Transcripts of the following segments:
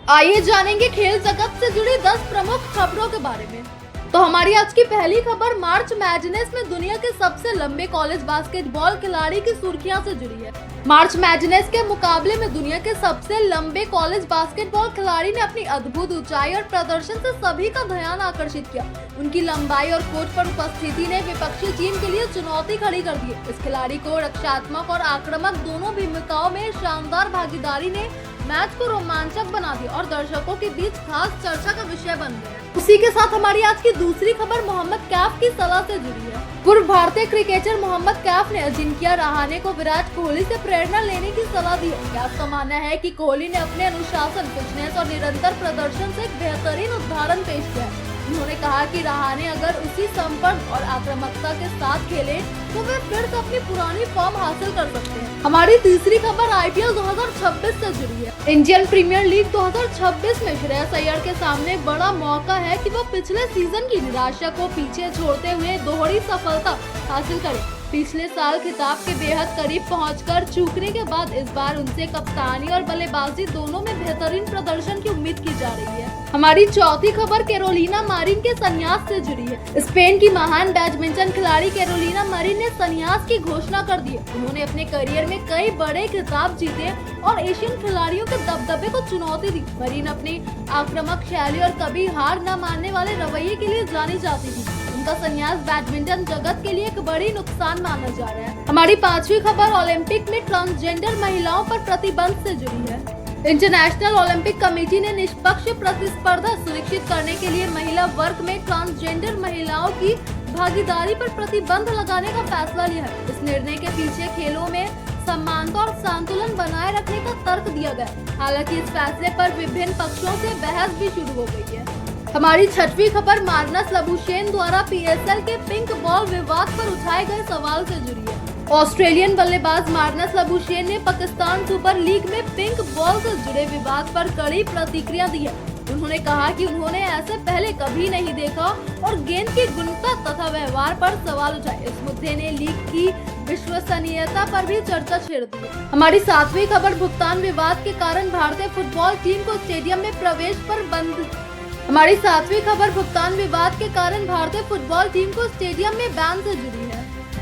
आइए जानेंगे खेल जगत से जुड़ी 10 प्रमुख खबरों के बारे में। तो हमारी आज की पहली खबर मार्च मैडनेस में दुनिया के सबसे लंबे कॉलेज बास्केटबॉल खिलाड़ी की सुर्खियां से जुड़ी है। मार्च मैडनेस के मुकाबले में दुनिया के सबसे लंबे कॉलेज बास्केटबॉल खिलाड़ी ने अपनी अद्भुत ऊंचाई और प्रदर्शन से सभी का ध्यान आकर्षित किया। उनकी लंबाई और कोर्ट पर उपस्थिति ने विपक्षी टीम के लिए चुनौती खड़ी कर दी। इस खिलाड़ी को रक्षात्मक और आक्रामक दोनों भूमिकाओं में शानदार भागीदारी ने मैच को रोमांचक बना दिया और दर्शकों के बीच खास चर्चा का विषय बन गया। उसी के साथ हमारी आज की दूसरी खबर मोहम्मद कैफ की सलाह से जुड़ी है। पूर्व भारतीय क्रिकेटर मोहम्मद कैफ ने अजिंक्य रहाणे को विराट कोहली से प्रेरणा लेने की सलाह दी है। कैफ का मानना है कि कोहली ने अपने अनुशासन, फिटनेस और निरंतर प्रदर्शन से एक बेहतरीन उदाहरण पेश किया है। उन्होंने कहा कि रहाणे अगर उसी संपर्क और आक्रामकता के साथ खेले तो वे फिर से अपनी पुरानी फॉर्म हासिल कर सकते हैं। हमारी तीसरी खबर आईपीएल 2026 से जुड़ी है। इंडियन प्रीमियर लीग 2026 में श्रेयस अय्यर के सामने बड़ा मौका है कि वो पिछले सीजन की निराशा को पीछे छोड़ते हुए दोहरी सफलता हासिल करें। पिछले साल खिताब के बेहद करीब पहुंचकर चूकने के बाद इस बार उनसे कप्तानी और बल्लेबाजी दोनों में बेहतरीन प्रदर्शन की उम्मीद की जा रही है। हमारी चौथी खबर कैरोलिना मारिन के संन्यास से जुड़ी है। स्पेन की महान बैडमिंटन खिलाड़ी कैरोलिना मारिन ने संन्यास की घोषणा कर दी है। उन्होंने अपने करियर में कई बड़े खिताब जीते और एशियन खिलाड़ियों के दबदबे को चुनौती दी। मारिन अपनी आक्रामक शैली और कभी हार न मानने वाले रवैये के लिए जानी जाती थी। उनका संन्यास बैडमिंटन जगत के लिए एक बड़ी नुकसान माना जा रहा है। हमारी पांचवी खबर ओलंपिक में ट्रांसजेंडर महिलाओं पर प्रतिबंध से जुड़ी है। इंटरनेशनल ओलंपिक कमेटी ने निष्पक्ष प्रतिस्पर्धा सुनिश्चित करने के लिए महिला वर्ग में ट्रांसजेंडर महिलाओं की भागीदारी पर प्रतिबंध लगाने का फैसला लिया है। इस निर्णय के पीछे खेलों में समानता और संतुलन बनाए रखने का तर्क दिया गया। हालांकि इस फैसले पर विभिन्न पक्षों से बहस भी शुरू हो गई है। हमारी छठवीं खबर मार्नस लबुशेन द्वारा पीएसएल के पिंक बॉल विवाद पर उठाए गए सवाल से जुड़ी है। ऑस्ट्रेलियन बल्लेबाज मार्नस लबुशेन ने पाकिस्तान सुपर लीग में पिंक बॉल से जुड़े विवाद पर कड़ी प्रतिक्रिया दी है। उन्होंने कहा कि उन्होंने ऐसे पहले कभी नहीं देखा और गेंद की गुणवत्ता तथा व्यवहार पर सवाल उठाए। इस मुद्दे ने लीग की विश्वसनीयता पर भी चर्चा छेड़ दी है। हमारी सातवीं खबर भुगतान विवाद के कारण भारतीय फुटबॉल टीम को स्टेडियम में प्रवेश पर बंद। हमारी सातवीं खबर भुगतान विवाद के कारण भारतीय फुटबॉल टीम को स्टेडियम में बैन से जुड़ी है।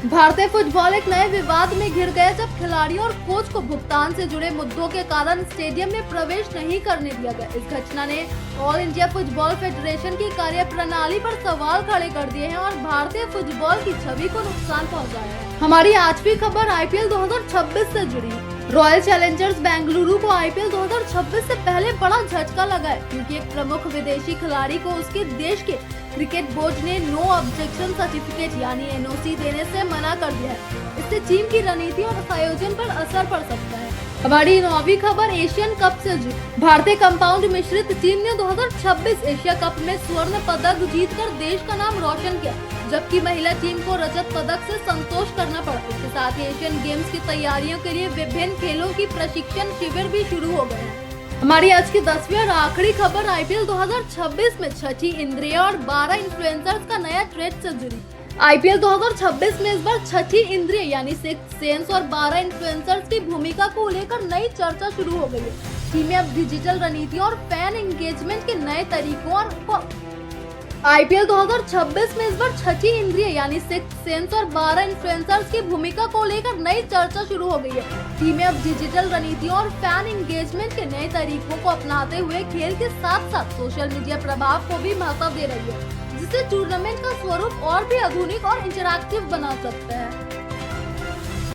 भारतीय फुटबॉल एक नए विवाद में घिर गया जब खिलाड़ियों और कोच को भुगतान से जुड़े मुद्दों के कारण स्टेडियम में प्रवेश नहीं करने दिया गया। इस घटना ने ऑल इंडिया फुटबॉल फेडरेशन की कार्यप्रणाली पर सवाल खड़े कर दिए हैं और भारतीय फुटबॉल की छवि को नुकसान पहुंचाया है। हमारी आठवीं खबर आईपीएल 2026 से जुड़ी है। रॉयल चैलेंजर्स बेंगलुरु को आईपीएल 2026 से पहले बड़ा झटका लगा है, क्योंकि एक प्रमुख विदेशी खिलाड़ी को उसके देश के क्रिकेट बोर्ड ने नो ऑब्जेक्शन सर्टिफिकेट यानी एनओसी देने से मना कर दिया है। इससे टीम की रणनीति और आयोजन पर असर पड़ सकता है। हमारी नौवीं खबर एशियन कप से जुड़ी। भारतीय कंपाउंड मिश्रित टीम ने 2026 एशिया कप में स्वर्ण पदक जीतकर देश का नाम रोशन किया, जबकि महिला टीम को रजत पदक से संतोष करना पड़ा। इसके साथ ही एशियन गेम्स की तैयारियों के लिए विभिन्न खेलों की प्रशिक्षण शिविर भी शुरू हो गए हैं। हमारी आज की 10वीं और आखिरी खबर आईपीएल 2026 में छठी इंद्रिय और 12 इन्फ्लुएंसर्स का नया ट्रेड से जुड़ी। आईपीएल 2026 में इस बार छठी इंद्रिय यानी सिक्स्थ सेंस और 12 इन्फ्लुएंसर्स की भूमिका को लेकर नई चर्चा शुरू हो गई है। टीमें अब डिजिटल रणनीति और फैन एंगेजमेंट के नए तरीकों और आईपीएल 2026 में इस बार छठी इंद्रिय यानी सिक्स्थ सेंस और 12 इन्फ्लुएंसर्स की भूमिका को लेकर नई चर्चा शुरू हो गई है। टीमें अब डिजिटल रणनीतियों और फैन एंगेजमेंट के नए तरीकों को अपनाते हुए खेल के साथ साथ सोशल मीडिया प्रभाव को भी महत्व दे रही है, जिससे टूर्नामेंट का स्वरूप और भी आधुनिक और इंटरैक्टिव बना सकता है।